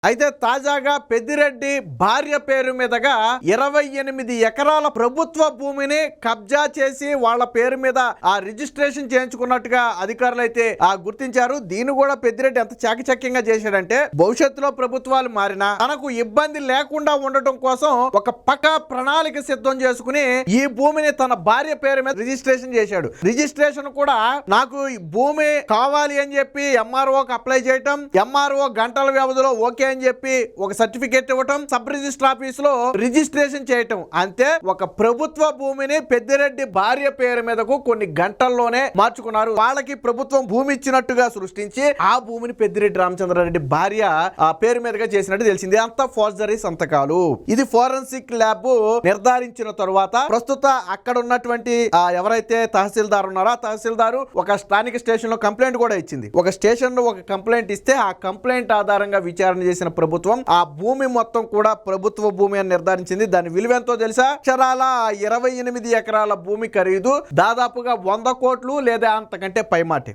అయితే తాజాగా పెద్దిరెడ్డి భార్య పేరు మీదుగా 28 ఎకరాల ప్రభుత్వ భూమిని కబ్జా చేసి వాళ్ళ పేరు మీద ఆ రిజిస్ట్రేషన్ చేయించుకున్నట్టుగా అధికారులు అయితే గుర్తించారు. దీన్ని కూడా పెద్దిరెడ్డి ఎంత చాకచక్యంగా చేశాడంటే, భవిష్యత్తులో ప్రభుత్వాలు మారినా తనకు ఇబ్బంది లేకుండా ఉండటం కోసం ఒక పక్కా ప్రణాళిక సిద్ధం చేసుకుని ఈ భూమిని తన భార్య పేరు మీద రిజిస్ట్రేషన్ చేశాడు. రిజిస్ట్రేషన్ కూడా నాకు భూమి కావాలి అని చెప్పి ఎంఆర్ఓకి అప్లై చేయటం, ఎంఆర్ఓ గంటల వ్యవధిలో ఓకే అని చెప్పి ఒక సర్టిఫికేట్ ఇవ్వటం, సబ్ రిజిస్టర్ ఆఫీస్ లో రిజిస్ట్రేషన్ చేయటం. అంతే, ఒక ప్రభుత్వ భూమిని పెద్దిరెడ్డి భార్య పేరు మీదకు కొన్ని గంటల్లోనే మార్చుకున్నారు. వాళ్ళకి ప్రభుత్వం భూమి ఇచ్చినట్టుగా సృష్టించి ఆ భూమిని పెద్దిరెడ్డి రామచంద్రారెడ్డి భార్య పేరు మీదుగా చేసినట్టు తెలిసింది. అంతా ఫోర్జరీ సంతకాలు. ఇది ఫోరెన్సిక్ ల్యాబ్ నిర్ధారించిన తరువాత ప్రస్తుత అక్కడ ఉన్నటువంటి ఎవరైతే తహసీల్దార్ ఉన్నారో ఆ తహసీల్దారు ఒక స్థానిక స్టేషన్ లో కంప్లైంట్ కూడా ఇచ్చింది. ఒక స్టేషన్ లో ఒక కంప్లైంట్ ఇస్తే ఆ కంప్లైంట్ ఆధారంగా విచారణ చేసిన ప్రభుత్వం ఆ భూమి మొత్తం కూడా ప్రభుత్వ భూమి అని నిర్ధారించింది. దాని విలువ ఎంతో తెలుసా? అక్షరాల 28 ఎకరాల భూమి ఖరీదు దాదాపుగా 100 కోట్లు లేదా అంతకంటే పైమాటే.